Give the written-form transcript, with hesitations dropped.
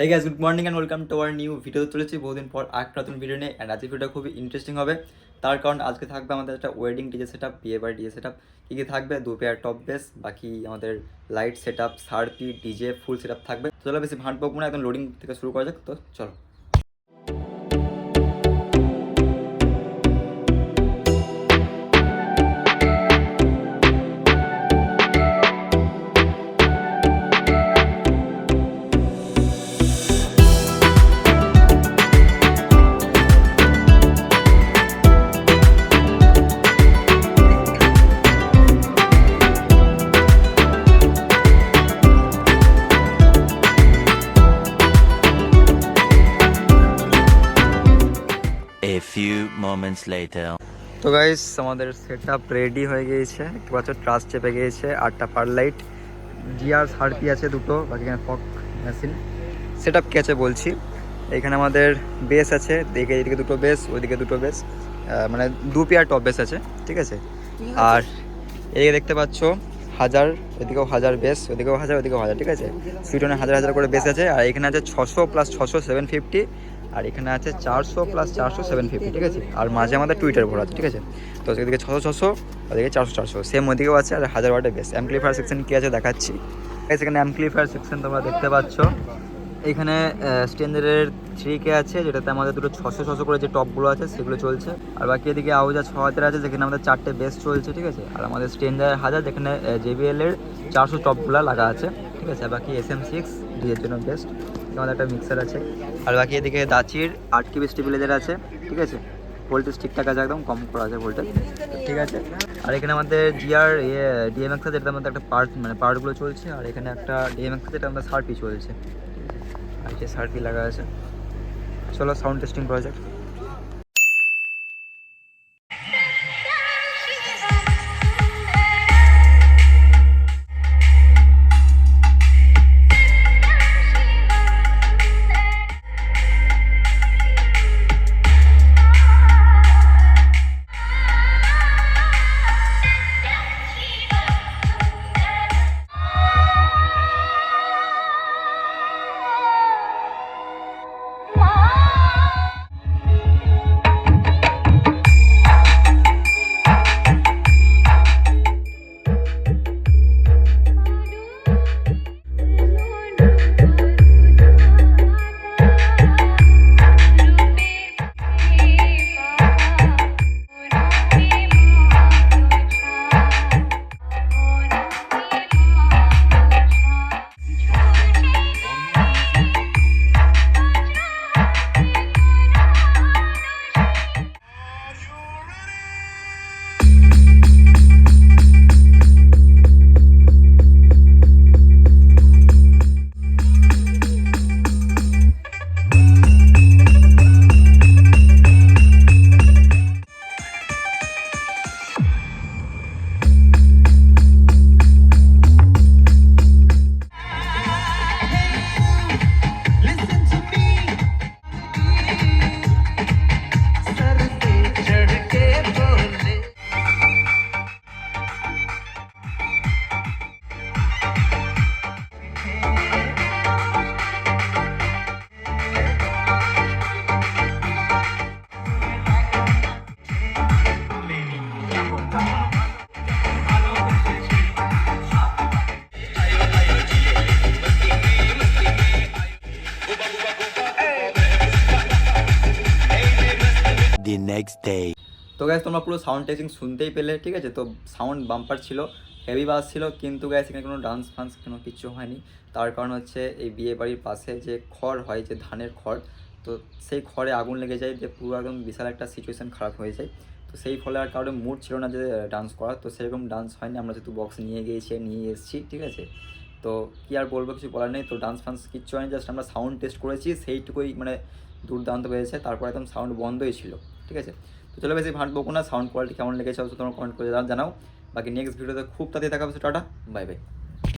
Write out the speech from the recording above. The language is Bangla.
এই guys, good morning and welcome to our new video. চলেছি বহুদিন পর একটা নতুন ভিডিও নিয়ে। অ্যান্ড আজকের ভিডিওটা খুবই ইন্টারেস্টিং হবে, তার কারণ আজকে থাকবে আমাদের একটা ওয়েডিং ডিজে সেট আপ, বিয়ে বাড়ি ডিজে সেট আপ। কী কী থাকবে? 2 পেয়ার টপ বেস, বাকি আমাদের লাইট সেট আপ, সার্পি, ডিজে ফুল সেট আপ থাকবে। চলো বেশি ভাঁট বকবো না, একদম লোডিং থেকে শুরু করা যাক। তো চলো। A few moments later. তো গাইস, আমাদের সেট আপ রেডি হয়ে গিয়েছে। একটু পাচ্ছ ট্রাস চেপে গিয়েছে, 8টা পার লাইট, জিআর সার্পি আছে 2টো, বাকি এখানে ফক মেশিন সেট আপ কি আছে বলছি। এখানে আমাদের বেস আছে, এদিকে 2টো বেস, ওইদিকে 2টো বেস, মানে 2 পেয়ার টপ বেস আছে, ঠিক আছে। আর এদিকে দেখতে পাচ্ছ 1000, ওইদিকেও 1000 বেস, ওইদিকেও 1000, ওইদিকেও 1000, ঠিক আছে। সুইটনে 1000 করে বেস আছে। আর এখানে আছে 600 + 600 750, আর এখানে আছে 400 + 400 750, ঠিক আছে। আর মাঝে আমাদের টুইটার ভরা আছে, ঠিক আছে। তো এদিকে 600 600, ওদিকে 400 400, সেম ওদিকেও আছে। আর 1000 ওয়াটের বেস। অ্যাম্পলিফায়ার সেকশন কী আছে দেখাচ্ছি। এখানে অ্যাম্পলিফায়ার সেকশন তোমরা দেখতে পাচ্ছ। এখানে স্ট্যান্ডার্ডের 3K আছে, যেটাতে আমাদের 2টো 600 600 করে যে টপগুলো আছে সেগুলো চলছে। আর বাকি এদিকে আউজা 6000 আছে, যেখানে আমাদের 4টে বেস চলছে, ঠিক আছে। আর আমাদের স্ট্যান্ডার্ড 1000, যেখানে JBL এর 400 টপগুলো লাগা আছে, ঠিক আছে। আর বাকি SM6 ডিজের জন্য বেস্ট। আমাদের একটা মিক্সার আছে। আর বাকি এদিকে দাচির 8 KB স্টেবিলাইজার আছে, ঠিক আছে। ভোল্টেজ ঠিকঠাক আছে, একদম কম করা আছে ভোল্টেজ, ঠিক আছে। আর এখানে আমাদের জিআর DMX আছে, যেটার মধ্যে একটা পার্টগুলো চলছে। আর এখানে একটা DMX আছে, যেটা আমাদের সার্পি চলছে, আর যে সার্পি লাগা আছে। চলো সাউন্ড টেস্টিং করা যাক। The next day. তো গ্যাস, তোমরা পুরো সাউন্ড টেস্টিং শুনতেই পেলে, ঠিক আছে। তো সাউন্ড বাম্পার ছিল, হেভি বাস ছিল, কিন্তু গ্যাস এখানে কোনো ডান্স ফান্স কোনো কিছু হয়নি। তার কারণ হচ্ছে এই বিয়ে বাড়ির পাশে যে খড় হয়, যে ধানের খড়, তো সেই খড়ে আগুন লেগে যায়, যে পুরো একদম বিশাল একটা সিচুয়েশান খারাপ হয়ে যায়। তো সেই ফলে আর কারোর মুড ছিল না যে ডান্স করার, তো সেরকম ডান্স হয়নি। আমরা যেহেতু বক্স নিয়ে এসেছি, ঠিক আছে। তো কী আর বলবো, কিছু বলার নেই। তো ডান্স ফান্স কিচ্ছু হয়নি, জাস্ট আমরা সাউন্ড টেস্ট করেছি, সেইটুকুই মানে দুর্দান্ত পেয়েছে। তারপর একদম সাউন্ড বন্ধই ছিল, ঠিক আছে। তো চলো বেশি ভাঁট বকো না, সাউন্ড কোয়ালিটি কেমন লেগেছে অবশ্যই তোমরা কমেন্ট করে জানাও। বাকি নেক্সট ভিডিওতে খুব তাড়াতাড়ি দেখা হবে। Tata, bye bye.